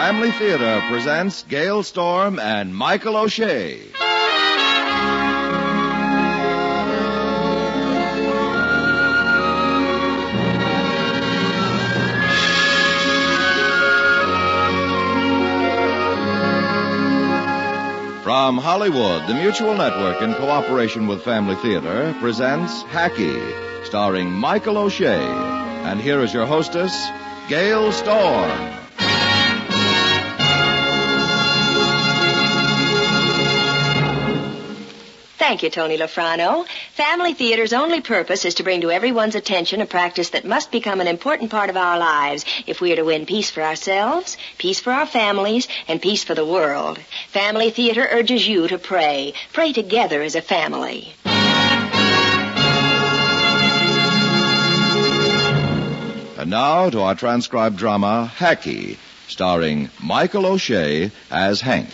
Family Theater presents Gale Storm and Michael O'Shea. From Hollywood, the Mutual Network, in cooperation with Family Theater, presents Hackie, starring Michael O'Shea. And here is your hostess, Gale Storm. Thank you, Tony Lafrano. Family Theater's only purpose is to bring to everyone's attention a practice that must become an important part of our lives if we are to win peace for ourselves, peace for our families, and peace for the world. Family Theater urges you to pray. Pray together as a family. And now to our transcribed drama, Hackie, starring Michael O'Shea as Hank.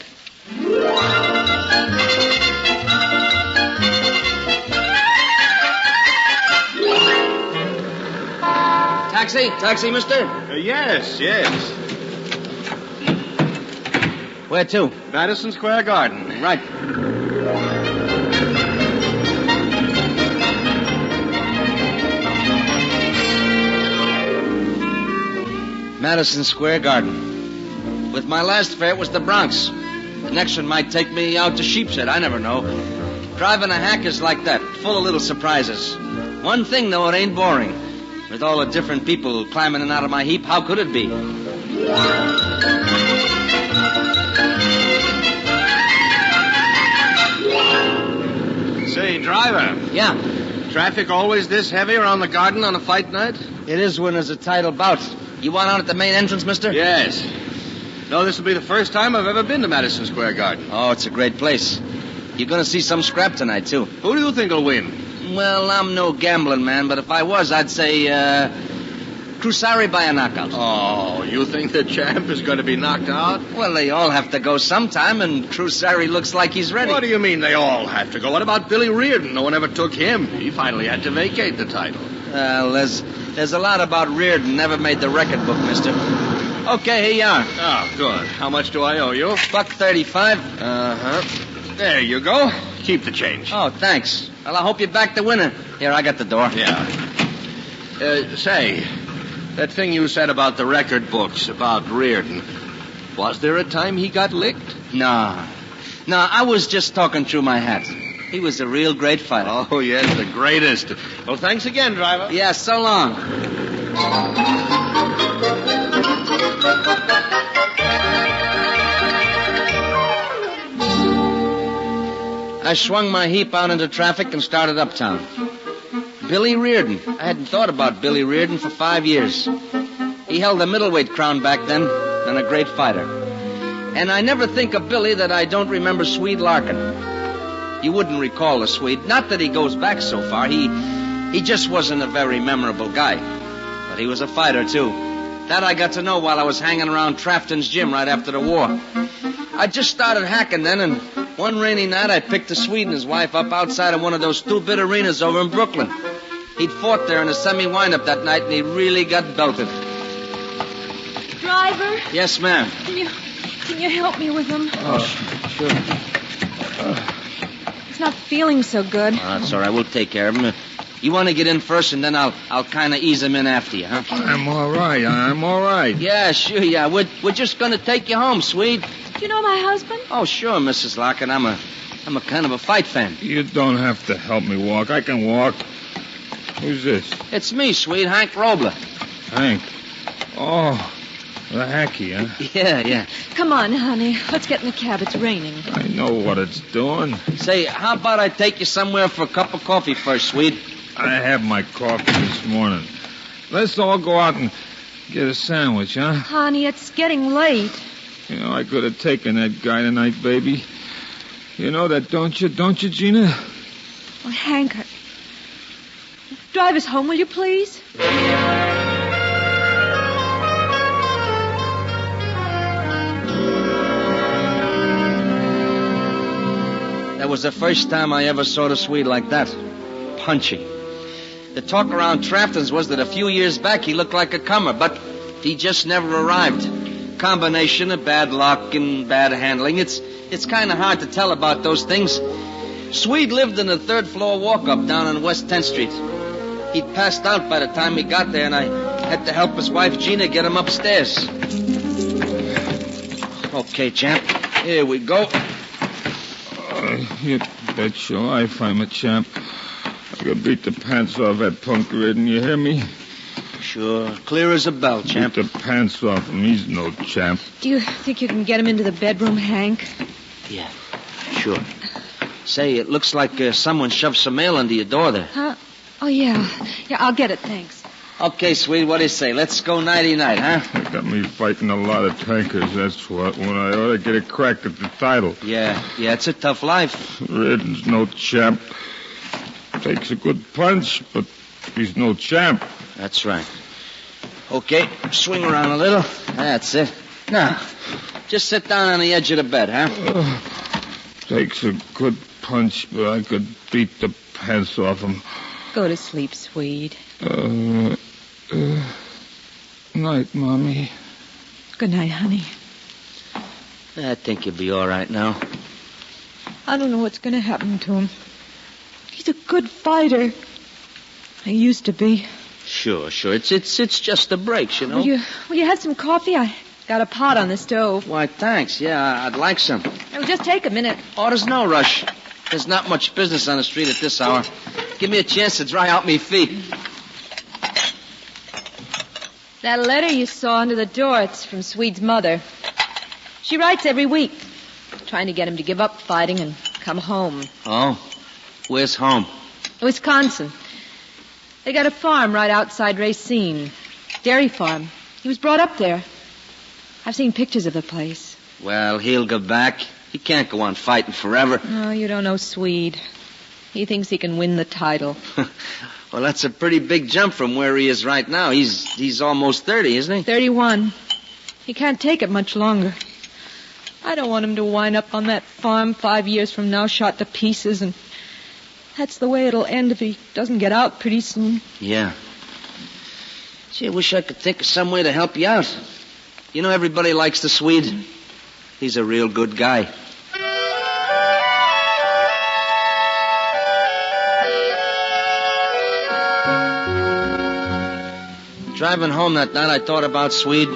Taxi, mister? Yes. Where to? Madison Square Garden. Right. Madison Square Garden. With my last fare, it was the Bronx. The next one might take me out to Sheepshead. I never know. Driving a hack is like that, full of little surprises. One thing, though, it ain't boring. With all the different people climbing in and out of my heap, how could it be? Say, driver. Yeah. Traffic always this heavy around the garden on a fight night? It is when there's a title bout. You want out at the main entrance, mister? Yes. No, this will be the first time I've ever been to Madison Square Garden. Oh, it's a great place. You're going to see some scrap tonight, too. Who do you think will win? Well, I'm no gambling man, but if I was, I'd say, Crusari by a knockout. Oh, you think the champ is going to be knocked out? Well, they all have to go sometime, and Crusari looks like he's ready. What do you mean they all have to go? What about Billy Reardon? No one ever took him. He finally had to vacate the title. Well, there's a lot about Reardon never made the record book, mister. Okay, here you are. Oh, good. How much do I owe you? $1.35. Uh-huh. There you go. Keep the change. Oh, thanks. Well, I hope you back the winner. Here, I got the door. Yeah. Say, that thing you said about the record books, about Reardon, was there a time he got licked? No, I was just talking through my hat. He was a real great fighter. Oh, yes, the greatest. Well, thanks again, driver. Yeah, so long. I swung my heap out into traffic and started uptown. Billy Reardon. I hadn't thought about Billy Reardon for 5 years. He held the middleweight crown back then, and a great fighter. And I never think of Billy that I don't remember Swede Larkin. You wouldn't recall the Swede. Not that he goes back so far. He just wasn't a very memorable guy. But he was a fighter, too. That I got to know while I was hanging around Trafton's gym right after the war. I just started hacking then, and one rainy night I picked the Swede and his wife up outside of one of those two-bit arenas over in Brooklyn. He'd fought there in a semi-windup that night, and he really got belted. Driver? Yes, ma'am. Can you help me with him? Oh, sure. He's not feeling so good. Oh, that's all right. We'll take care of him. You want to get in first, and then I'll kind of ease him in after you, huh? I'm all right. Yeah, sure, yeah. We're just going to take you home, Swede. Do you know my husband? Oh, sure, Mrs. Larkin. I'm a kind of a fight fan. You don't have to help me walk. I can walk. Who's this? It's me, Swede, Hank Robler. Hank. Oh, the Hackie, huh? Yeah. Come on, honey. Let's get in the cab. It's raining. I know what it's doing. Say, how about I take you somewhere for a cup of coffee first, Swede? I had my coffee this morning. Let's all go out and get a sandwich, huh? Honey, it's getting late. You know, I could have taken that guy tonight, baby. You know that, don't you? Don't you, Gina? Oh, Hank, drive us home, will you, please? That was the first time I ever saw the Swede like that. Punchy. The talk around Trafton's was that a few years back he looked like a comer, but he just never arrived. combination of bad luck and bad handling. It's kind of hard to tell about those things. Swede lived in the third-floor walk-up down on West 10th Street. He'd passed out by the time we got there, and I had to help his wife, Gina, get him upstairs. Okay, champ. Here we go. You bet your life I'm a champ. I could beat the pants off that punk Reardon, you hear me? Sure. Clear as a bell, champ. Beat the pants off him. He's no champ. Do you think you can get him into the bedroom, Hank? Yeah, sure. Say, it looks like someone shoved some mail under your door there. Huh? Oh, yeah. Yeah, I'll get it, thanks. Okay, Swede, what do you say? Let's go nighty-night, huh? They got me fighting a lot of tankers, that's what. When I ought to get a crack at the title. Yeah, it's a tough life. Reardon's no champ. Takes a good punch, but he's no champ. That's right. Okay, swing around a little. That's it. Now, just sit down on the edge of the bed, huh? Takes a good punch, but I could beat the pants off him. Go to sleep, Swede. Night, Mommy. Good night, honey. I think you'll be all right now. I don't know what's going to happen to him. He's a good fighter. He used to be. Sure. It's just the breaks, you know. Will you have some coffee? I got a pot on the stove. Why, thanks. Yeah, I'd like some. It will just take a minute. Oh, there's no rush. There's not much business on the street at this hour. Give me a chance to dry out me feet. That letter you saw under the door, it's from Swede's mother. She writes every week, trying to get him to give up fighting and come home. Oh? Where's home? Wisconsin. They got a farm right outside Racine. Dairy farm. He was brought up there. I've seen pictures of the place. Well, he'll go back. He can't go on fighting forever. Oh, you don't know Swede. He thinks he can win the title. Well, that's a pretty big jump from where he is right now. He's almost 30, isn't he? 31. He can't take it much longer. I don't want him to wind up on that farm 5 years from now, shot to pieces, and that's the way it'll end if he doesn't get out pretty soon. Yeah. Gee, I wish I could think of some way to help you out. You know, everybody likes the Swede. He's a real good guy. Driving home that night, I thought about Swede,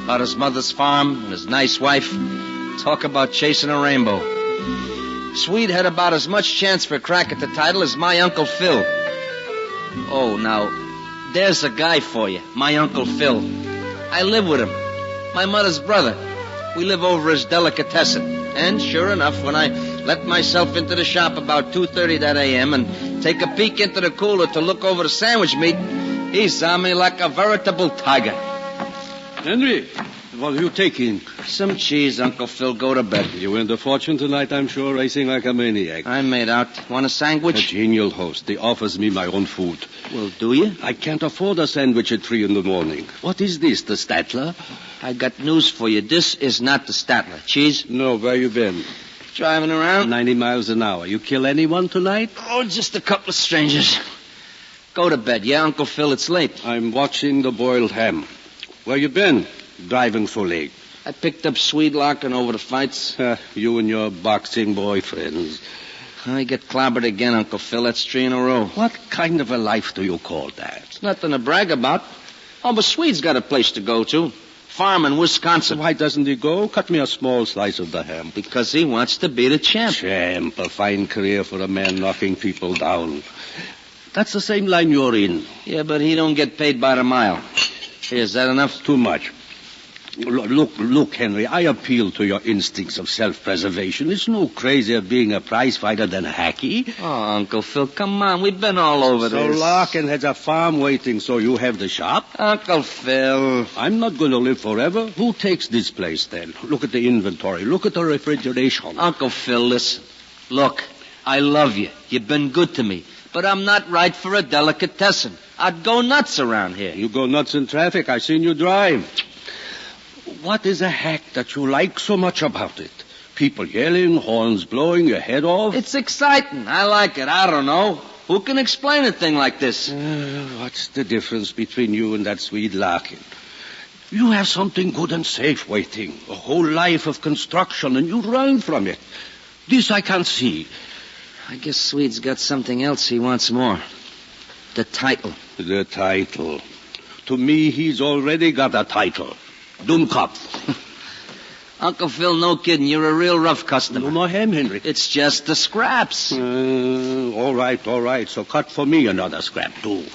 about his mother's farm and his nice wife. Talk about chasing a rainbow. Swede had about as much chance for a crack at the title as my Uncle Phil. Oh, now, there's a guy for you, my Uncle Phil. I live with him, my mother's brother. We live over his delicatessen. And sure enough, when I let myself into the shop about 2:30 that a.m. and take a peek into the cooler to look over the sandwich meat, he saw me like a veritable tiger. Henry, what are you taking? Some cheese, Uncle Phil. Go to bed. You win the fortune tonight, I'm sure, racing like a maniac. I made out. Want a A sandwich? genial host. He offers me my own food. Well, do you? I can't afford a sandwich at 3 a.m. What is this, the Statler? I got news for you. This is not the Statler. Cheese? No, where you been? Driving around? 90 miles an hour. You kill anyone tonight? Oh, just a couple of strangers. Go to bed, yeah, Uncle Phil? It's late. I'm watching the boiled ham. Where you been? Driving so late. I picked up Swede Larkin over the fights. You and your boxing boyfriends. I get clobbered again, Uncle Phil. That's 3 in a row. What kind of a life do you call that? It's nothing to brag about. Oh, but Swede's got a place to go to. Farm in Wisconsin. Why doesn't he go? Cut me a small slice of the ham. Because he wants to be the champ. Champ, a fine career for a man knocking people down. That's the same line you're in. Yeah, but he don't get paid by the mile. Here, is that enough? Too much. Look, Henry, I appeal to your instincts of self-preservation. It's no crazier being a prize fighter than Hackie. Oh, Uncle Phil, come on. We've been all over So this. Larkin has a farm waiting, so you have the shop? Uncle Phil. I'm not going to live forever. Who takes this place, then? Look at the inventory. Look at the refrigeration. Uncle Phil, listen. Look, I love you. You've been good to me. But I'm not right for a delicatessen. I'd go nuts around here. You go nuts in traffic. I seen you drive. What is a hack that you like so much about it? People yelling, horns blowing, your head off? It's exciting. I like it. I don't know. Who can explain a thing like this? What's the difference between you and that Swede Larkin? You have something good and safe waiting. A whole life of construction, and you run from it. This I can't see. I guess Swede's got something else he wants more. The title. The title. To me, he's already got a title. Dummkopf. Uncle Phil, no kidding. You're a real rough customer. No him, Henry. It's just the scraps. All right. So cut for me another scrap, too.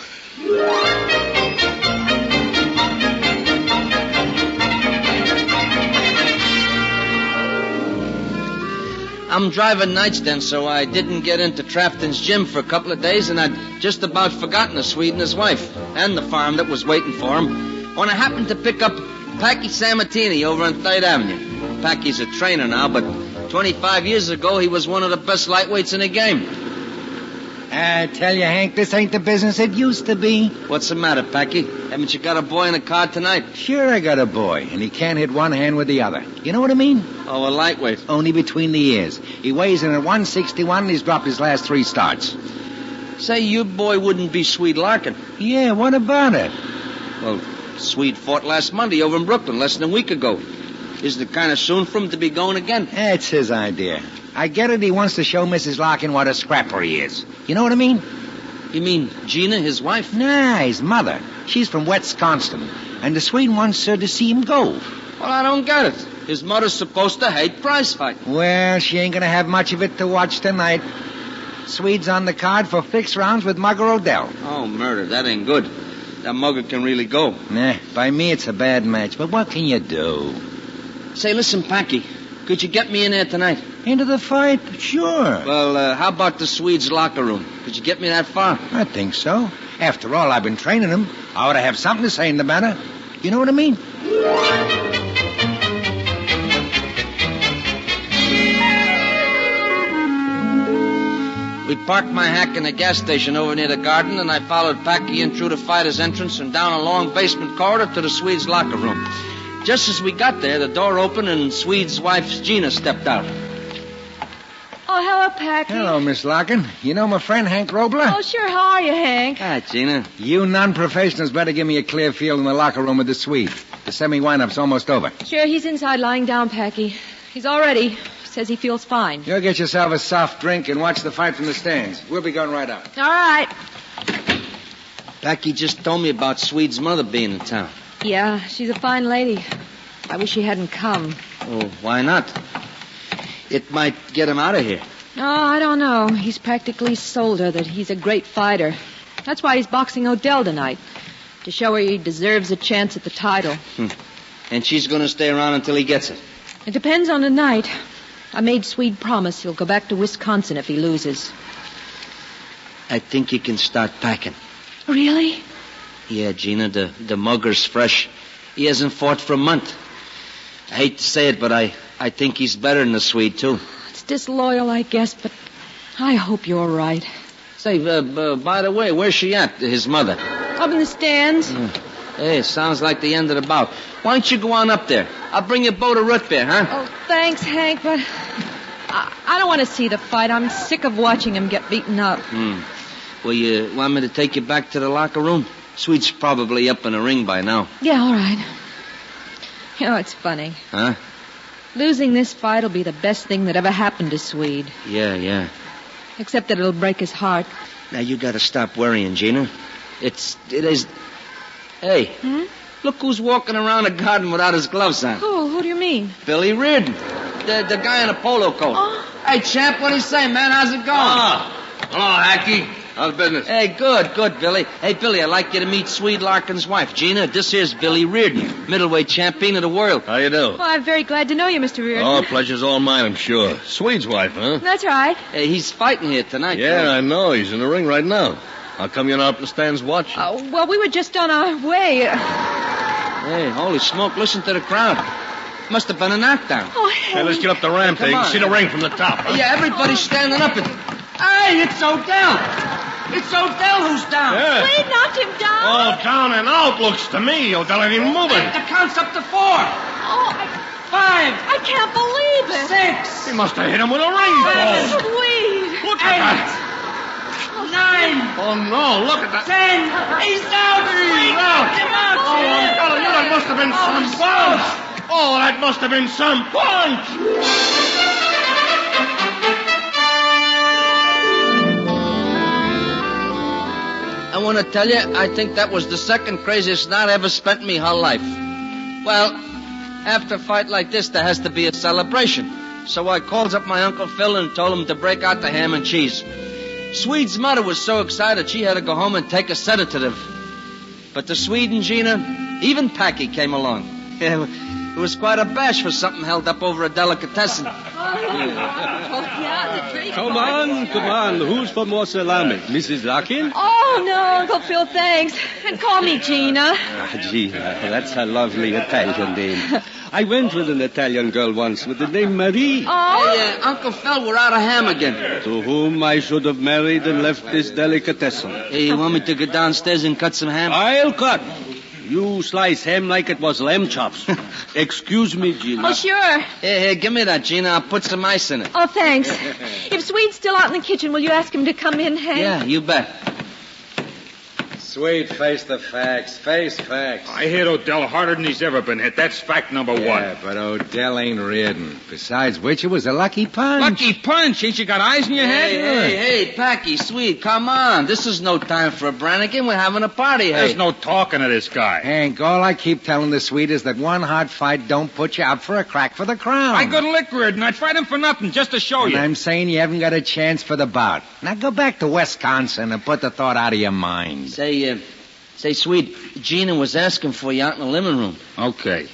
I'm driving nights then, so I didn't get into Trafton's gym for a couple of days, and I'd just about forgotten the Swede and his wife, and the farm that was waiting for him, when I happened to pick up Hackie Samatini over on 3rd Avenue. Hackie's a trainer now, but 25 years ago, he was one of the best lightweights in the game. I tell you, Hank, this ain't the business it used to be. What's the matter, Hackie? Haven't you got a boy in the car tonight? Sure, I got a boy, and he can't hit one hand with the other. You know what I mean? Oh, a lightweight. Only between the ears. He weighs in at 161, and he's dropped his last 3 starts. Say, your boy wouldn't be Swede Larkin. Yeah, what about it? Well, Swede fought last Monday over in Brooklyn, less than a week ago. Isn't it kind of soon for him to be going again? That's his idea. I get it, he wants to show Mrs. Larkin what a scrapper he is. You know what I mean? You mean Gina, his wife? Nah, his mother. She's from Wisconsin, and the Swede wants her to see him go. Well, I don't get it. His mother's supposed to hate prize fight. Well, she ain't gonna have much of it to watch tonight. Swede's on the card for 6 rounds with Mugger Odell. Oh, murder. That ain't good. That Mugger can really go. Nah, by me it's a bad match, but what can you do? Say, listen, Packy, could you get me in there tonight? Into the fight? Sure. Well, how about the Swede's locker room? Could you get me that far? I think so. After all, I've been training him. I ought to have something to say in the matter. You know what I mean? We parked my hack in a gas station over near the garden, and I followed Packy in through the fighter's entrance and down a long basement corridor to the Swede's locker room. Just as we got there, the door opened and Swede's wife, Gina, stepped out. Oh, hello, Packy. Hello, Miss Larkin. You know my friend Hank Robler? Oh, sure. How are you, Hank? Hi, Gina. You non-professionals better give me a clear field in the locker room with the Swede. The semi-wind-up's almost over. Sure, he's inside lying down, Packy. He's all ready. Says he feels fine. You'll get yourself a soft drink and watch the fight from the stands. We'll be going right out. All right. Packy just told me about Swede's mother being in town. Yeah, she's a fine lady. I wish she hadn't come. Oh, why not? It might get him out of here. Oh, I don't know. He's practically sold her that he's a great fighter. That's why he's boxing Odell tonight. To show her he deserves a chance at the title. And she's going to stay around until he gets it. It depends on the night. I made Swede promise he'll go back to Wisconsin if he loses. I think he can start packing. Really? Yeah, Gina, the mugger's fresh. He hasn't fought for a month. I hate to say it, but I think he's better than the Swede, too. It's disloyal, I guess, but I hope you're right. Say, by the way, where's she at, his mother? Up in the stands. Hey, it sounds like the end of the bout. Why don't you go on up there? I'll bring you a boat of root beer, huh? Oh, thanks, Hank, but I don't want to see the fight. I'm sick of watching him get beaten up. Well, you want me to take you back to the locker room? Swede's probably up in the ring by now. Yeah, all right. You know, it's funny. Huh? Losing this fight will be the best thing that ever happened to Swede. Yeah. Except that it'll break his heart. Now, you gotta stop worrying, Gina. It is... Hey, look who's walking around the garden without his gloves on. Who do you mean? Billy Reardon, the guy in a polo coat. Oh. Hey, champ, what do you say, man? How's it going? Hello, Hackie. How's business? Hey, good, Billy. Hey, Billy, I'd like you to meet Swede Larkin's wife, Gina. This here's Billy Reardon, middleweight champion of the world. How you do? Well, I'm very glad to know you, Mr. Reardon. Oh, pleasure's all mine, I'm sure. Swede's wife, huh? That's right. Hey, he's fighting here tonight. Yeah, though. I know. He's in the ring right now. How come you're not up in the stands watching? Well, we were just on our way. Hey, holy smoke, listen to the crowd. Must have been a knockdown. Oh, Hey, let's get up the ramp there. You can see the ring from the top. Huh? Yeah, everybody's standing up. Hey, it's Odell. It's Odell who's down. Yeah. Swede knocked him down. Oh, down and out looks to me. Odell ain't even moving. The count's up to 4. Oh, 5. I can't believe it. 6. He must have hit him with a ring ball. Swede. Look at that. 9. Oh, no, look at that. 10. He's out. He's out. Knocked him out. Oh, Odell, that must have been Oh, that must have been some punch! I want to tell you, I think that was the second craziest night I ever spent in me whole life. Well, after a fight like this, there has to be a celebration. So I calls up my Uncle Phil and told him to break out the ham and cheese. Swede's mother was so excited she had to go home and take a sedative. But the Swede and Gina, even Packy came along. It was quite a bash for something held up over a delicatessen. Come on. Who's for more salami? Mrs. Larkin? Oh, no, Uncle Phil, thanks. And call me Gina. Gina, that's a lovely Italian name. I went with an Italian girl once with the name Marie. Oh? Hey, Uncle Phil, we're out of ham again. To whom I should have married and left this delicatessen. Hey, you want me to go downstairs and cut some ham? I'll cut. You slice ham like it was lamb chops. Excuse me, Gina. Oh, sure. Hey, give me that, Gina. I'll put some ice in it. Oh, thanks. If Swede's still out in the kitchen, will you ask him to come in, Hank? Yeah, you bet. Swede, face the facts. Face facts. I hit Odell harder than he's ever been hit. That's fact number one. Yeah, but Odell ain't Reardon. Besides which, it was a lucky punch. Lucky punch. Ain't you got eyes in your head? Hey, Packy, Swede, come on. This is no time for a Brannigan. We're having a party, hey. There's no talking to this guy. Hank, all I keep telling the Swede is that one hard fight don't put you out for a crack for the crown. I could lick Reardon. I'd fight him for nothing, just to show And you. I'm saying you haven't got a chance for the bout. Now go back to Wisconsin and put the thought out of your mind. Say, Swede, Gina was asking for you out in the living room. Okay.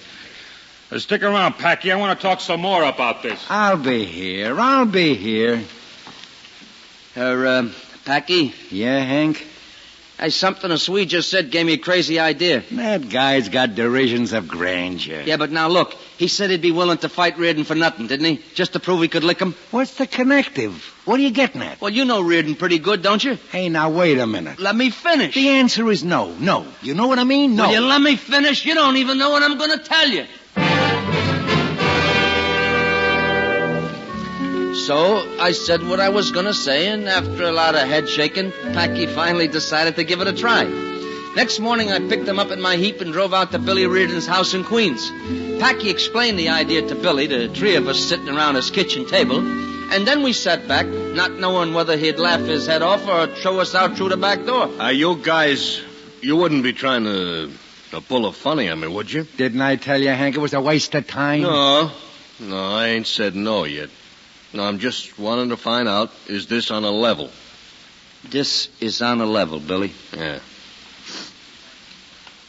Stick around, Packy. I want to talk some more about this. I'll be here. Packy? Yeah, Hank? Hey, something a Swede just said gave me a crazy idea. That guy's got derisions of grandeur. Yeah, but now look, he said he'd be willing to fight Reardon for nothing, didn't he? Just to prove he could lick him? What's the connective? What are you getting at? Well, you know Reardon pretty good, don't you? Hey, now, wait a minute. Let me finish. The answer is no. No. You know what I mean? No. Will you let me finish? You don't even know what I'm going to tell you. So I said what I was going to say, and after a lot of head shaking, Packy finally decided to give it a try. Next morning, I picked him up in my heap and drove out to Billy Reardon's house in Queens. Packy explained the idea to Billy, the three of us sitting around his kitchen table, and then we sat back, not knowing whether he'd laugh his head off or throw us out through the back door. You guys, you wouldn't be trying to pull a funny on me, would you? Didn't I tell you, Hank, it was a waste of time? No, I ain't said no yet. No, I'm just wanting to find out, is this on a level? This is on a level, Billy. Yeah.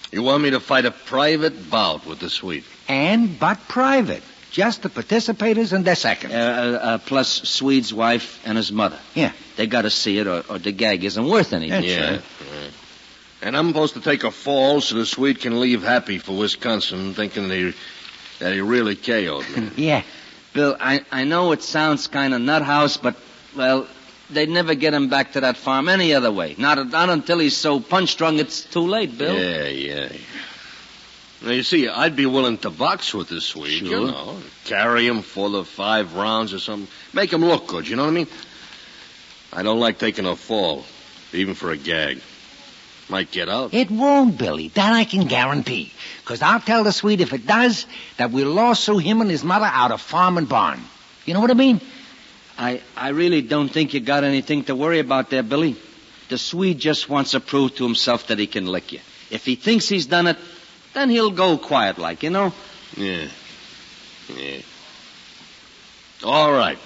You want me to fight a private bout with the Swede? But private. Just the participators and their seconds. Plus Swede's wife and his mother. Yeah. They got to see it, or the gag isn't worth anything. That's right. And I'm supposed to take a fall so the Swede can leave happy for Wisconsin, thinking that he really KO'd me. Yeah. Bill, I know it sounds kind of nuthouse, but, well, they'd never get him back to that farm any other way. Not until he's so punch-drunk it's too late, Bill. Yeah. Now, you see, I'd be willing to box with this Swede, Sure. you know. Carry him for the 5 rounds or something. Make him look good, you know what I mean? I don't like taking a fall, even for a gag. Might get out. It won't, Billy. That I can guarantee. Because I'll tell the Swede if it does, that we'll lawsuit him and his mother out of farm and barn. You know what I mean? I really don't think you got anything to worry about there, Billy. The Swede just wants to prove to himself that he can lick you. If he thinks he's done it, then he'll go quiet like, you know? Yeah. All right.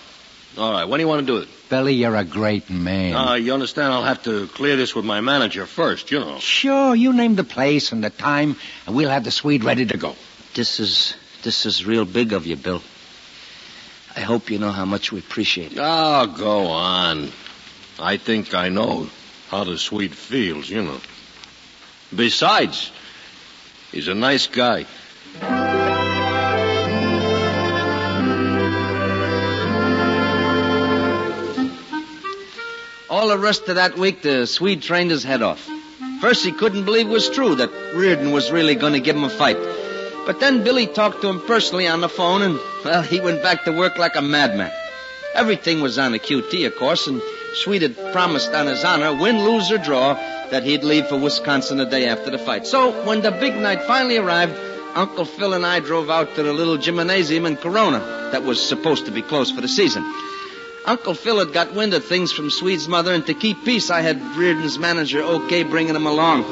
When do you want to do it? Billy, you're a great man. You understand I'll have to clear this with my manager first, you know. Sure, you name the place and the time, and we'll have the Swede ready to go. This is real big of you, Bill. I hope you know how much we appreciate it. Oh, go on. I think I know how the Swede feels, you know. Besides, he's a nice guy. All the rest of that week, the Swede trained his head off. First, he couldn't believe it was true that Reardon was really going to give him a fight. But then Billy talked to him personally on the phone, and, well, he went back to work like a madman. Everything was on the QT, of course, and Swede had promised on his honor, win, lose, or draw, that he'd leave for Wisconsin the day after the fight. So, when the big night finally arrived, Uncle Phil and I drove out to the little gymnasium in Corona that was supposed to be closed for the season. Uncle Phil had got wind of things from Swede's mother, and to keep peace, I had Reardon's manager okay bringing him along.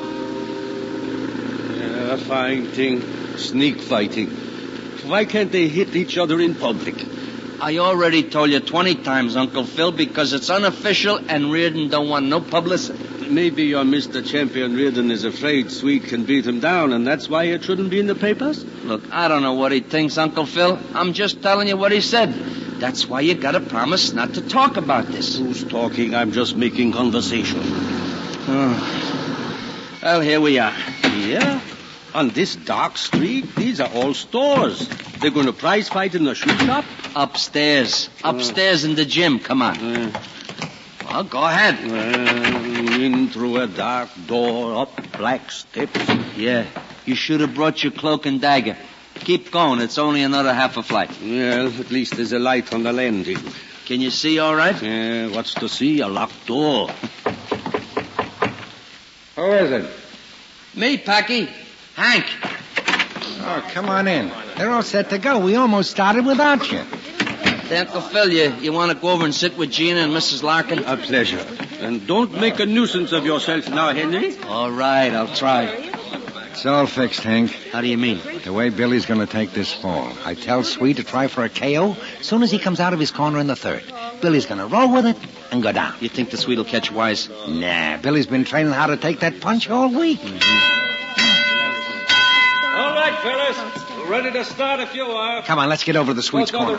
Yeah, fine thing. Sneak fighting. Why can't they hit each other in public? I already told you 20 times, Uncle Phil, because it's unofficial and Reardon don't want no publicity. Maybe your Mr. Champion Reardon is afraid Swede can beat him down, and that's why it shouldn't be in the papers? Look, I don't know what he thinks, Uncle Phil. I'm just telling you what he said. That's why you gotta promise not to talk about this. Who's talking? I'm just making conversation. Oh. Well, here we are. Yeah? On this dark street? These are all stores. They're going to prize fight in the shoe shop? Upstairs. Upstairs in the gym. Come on. Well, go ahead. In through a dark door, up black steps. Yeah. You should have brought your cloak and dagger. Keep going. It's only another half a flight. Well, at least there's a light on the landing. Can you see all right? What's to see? A locked door. Who is it? Me, Packy. Hank. Oh, come on in. They're all set to go. We almost started without you. Hey, Uncle Phil, you want to go over and sit with Gina and Mrs. Larkin? A pleasure. And don't make a nuisance of yourself now, Henry. All right, I'll try. It's all fixed, Hank. How do you mean? The way Billy's going to take this fall. I tell Swede to try for a KO as soon as he comes out of his corner in the third. Billy's going to roll with it and go down. You think the Swede will catch wise? Nah, Billy's been training how to take that punch all week. All right, fellas. Ready to start if you are. Come on, let's get over to the Swede's corner.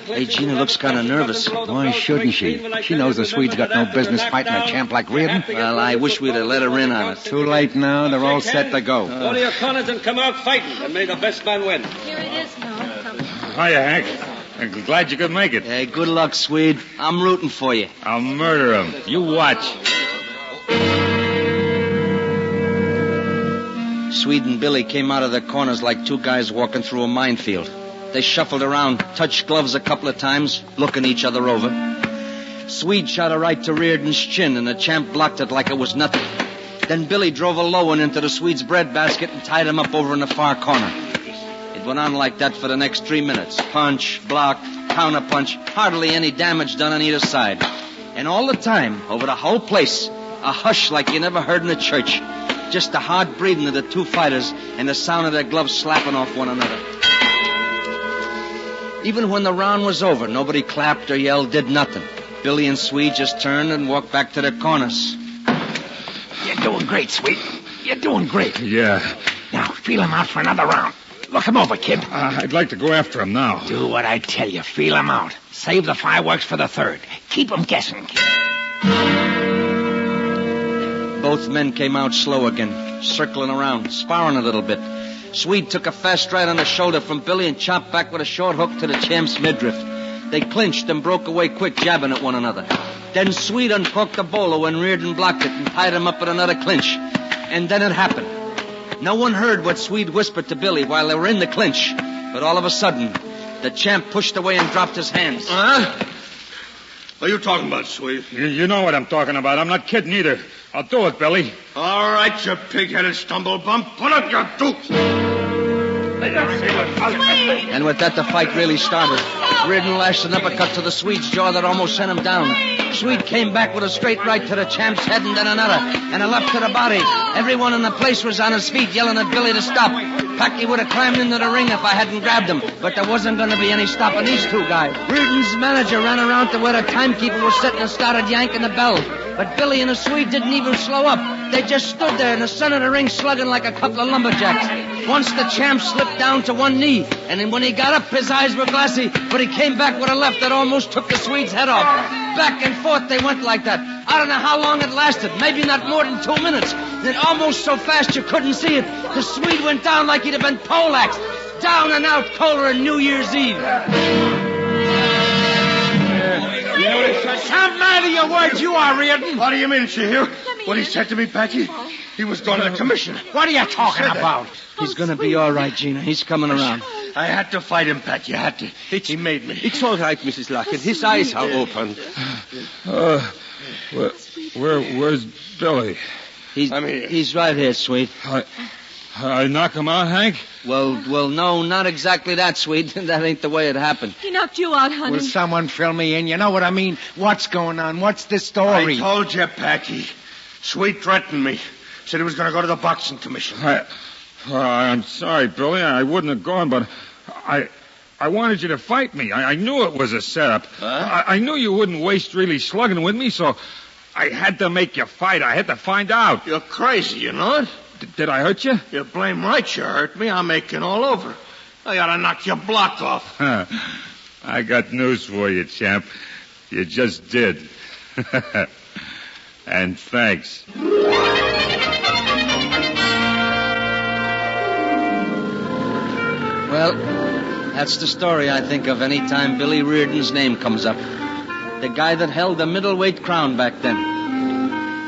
Hey, Gina looks kind of nervous. Why shouldn't she? She knows the Swede's got no business fighting a champ like Reardon. Well, I wish we'd have let her in on it. Too late now. They're all set to go. Go to your corners and come out fighting, and may the best man win. Here it is now. Hiya, Hank. I'm glad you could make it. Hey, good luck, Swede. I'm rooting for you. I'll murder him. You watch. Swede and Billy came out of their corners like two guys walking through a minefield. They shuffled around, touched gloves a couple of times, looking each other over. Swede shot a right to Reardon's chin, and the champ blocked it like it was nothing. Then Billy drove a low one into the Swede's breadbasket and tied him up over in the far corner. It went on like that for the next 3 minutes. Punch, block, counter-punch, hardly any damage done on either side. And all the time, over the whole place, a hush like you never heard in a church. Just the hard breathing of the two fighters and the sound of their gloves slapping off one another. Even when the round was over, nobody clapped or yelled, did nothing. Billy and Swede just turned and walked back to their corners. You're doing great, Swede. You're doing great. Yeah. Now, feel him out for another round. Look him over, kid. I'd like to go after him now. Do what I tell you. Feel him out. Save the fireworks for the third. Keep him guessing, kid. Both men came out slow again, circling around, sparring a little bit. Swede took a fast stride on the shoulder from Billy and chopped back with a short hook to the champ's midriff. They clinched and broke away quick, jabbing at one another. Then Swede uncorked the bolo when Reardon blocked it and tied him up with another clinch. And then it happened. No one heard what Swede whispered to Billy while they were in the clinch. But all of a sudden, the champ pushed away and dropped his hands. What are you talking about, Swede? You know what I'm talking about. I'm not kidding either. I'll do it, Billy. All right, you pig-headed stumblebum. Put up your dukes. And with that, the fight really started. Reardon lashed an uppercut to the Swede's jaw that almost sent him down. Swede came back with a straight right to the champ's head and then another, and a left to the body. Everyone in the place was on his feet yelling at Billy to stop. Packy would have climbed into the ring if I hadn't grabbed him, but there wasn't going to be any stopping these two guys. Reardon's manager ran around to where the timekeeper was sitting and started yanking the bell. But Billy and the Swede didn't even slow up. They just stood there in the center of the ring slugging like a couple of lumberjacks. Once the champ slipped down to one knee, and then when he got up, his eyes were glassy, but he came back with a left that almost took the Swede's head off. Back and forth they went like that. I don't know how long it lasted, maybe not more than 2 minutes. Then almost so fast you couldn't see it, the Swede went down like he'd have been poleaxed. Down and out colder than New Year's Eve. Some man of your words you are, Reardon. What do you mean, she hear? What he said to me, Packy? He was going to the commissioner. What are you talking about? He's going to be all right, Gina. He's coming around. I had to fight him, Packy. I had to. He made me. It's all right, Mrs. Larkin. His eyes are open. Where's Billy? He's right here, Swede. I knock him out, Hank? Well, no, not exactly that, Sweet. That ain't the way it happened. He knocked you out, honey. Will someone fill me in? You know what I mean? What's going on? What's the story? I told you, Packy. Sweet threatened me. Said he was going to go to the boxing commission. I'm sorry, Billy. I wouldn't have gone, but I wanted you to fight me. I knew it was a setup. Huh? I knew you wouldn't waste really slugging with me, so I had to make you fight. I had to find out. You're crazy, you know it? Did I hurt you? You're blame right you hurt me. I'm aching all over. I ought to knock your block off. I got news for you, champ. You just did. And thanks. Well, that's the story I think of any time Billy Reardon's name comes up. The guy that held the middleweight crown back then.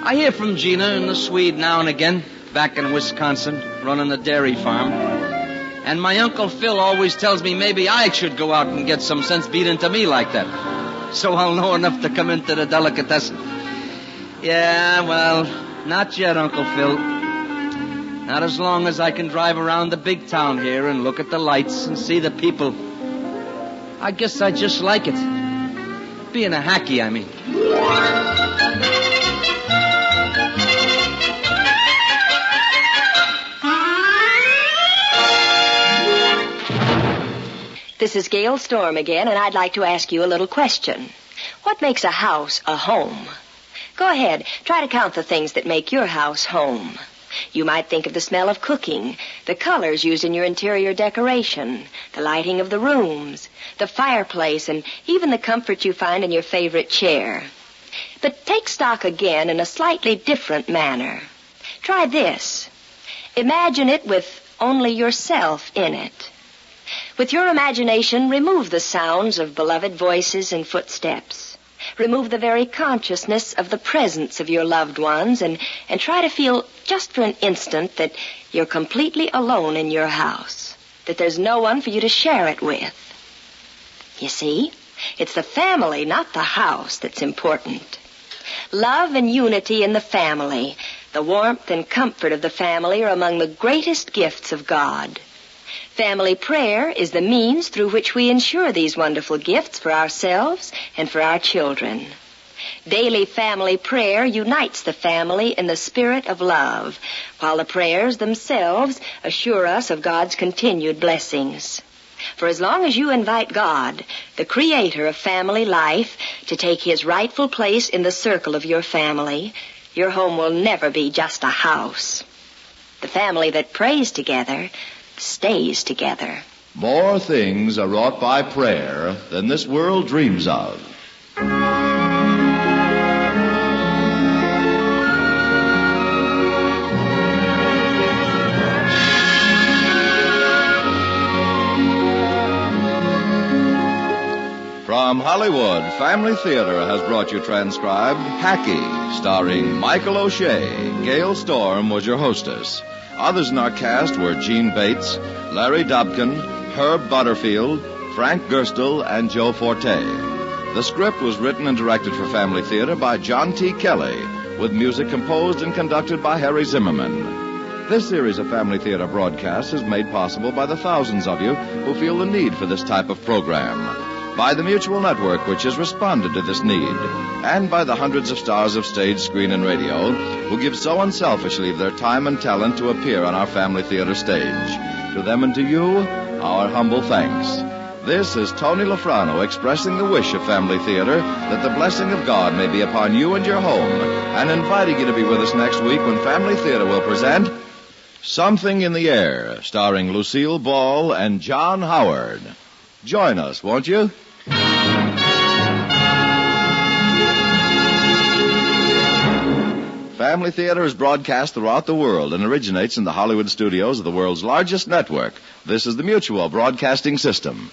I hear from Gina and the Swede now and again, back in Wisconsin, running a dairy farm. And my Uncle Phil always tells me maybe I should go out and get some sense beat into me like that. So I'll know enough to come into the delicatessen. Yeah, well, not yet, Uncle Phil. Not as long as I can drive around the big town here and look at the lights and see the people. I guess I just like it. Being a Hackie, I mean. This is Gail Storm again, and I'd like to ask you a little question. What makes a house a home? Go ahead, try to count the things that make your house home. You might think of the smell of cooking, the colors used in your interior decoration, the lighting of the rooms, the fireplace, and even the comfort you find in your favorite chair. But take stock again in a slightly different manner. Try this. Imagine it with only yourself in it. With your imagination, remove the sounds of beloved voices and footsteps. Remove the very consciousness of the presence of your loved ones and try to feel just for an instant that you're completely alone in your house, that there's no one for you to share it with. You see, it's the family, not the house, that's important. Love and unity in the family, the warmth and comfort of the family are among the greatest gifts of God. Family prayer is the means through which we ensure these wonderful gifts for ourselves and for our children. Daily family prayer unites the family in the spirit of love, while the prayers themselves assure us of God's continued blessings. For as long as you invite God, the creator of family life, to take his rightful place in the circle of your family, your home will never be just a house. The family that prays together stays together. More things are wrought by prayer than this world dreams of. From Hollywood, Family Theater has brought you transcribed Hackie, starring Michael O'Shea. Gail Storm was your hostess. Others in our cast were Gene Bates, Larry Dobkin, Herb Butterfield, Frank Gerstle, and Joe Forte. The script was written and directed for Family Theater by John T. Kelly, with music composed and conducted by Harry Zimmerman. This series of Family Theater broadcasts is made possible by the thousands of you who feel the need for this type of program, by the Mutual Network, which has responded to this need, and by the hundreds of stars of stage, screen, and radio who give so unselfishly of their time and talent to appear on our Family Theater stage. To them and to you, our humble thanks. This is Tony Lafrano expressing the wish of Family Theater that the blessing of God may be upon you and your home, and inviting you to be with us next week when Family Theater will present Something in the Air, starring Lucille Ball and John Howard. Join us, won't you? Family Theater is broadcast throughout the world and originates in the Hollywood studios of the world's largest network. This is the Mutual Broadcasting System.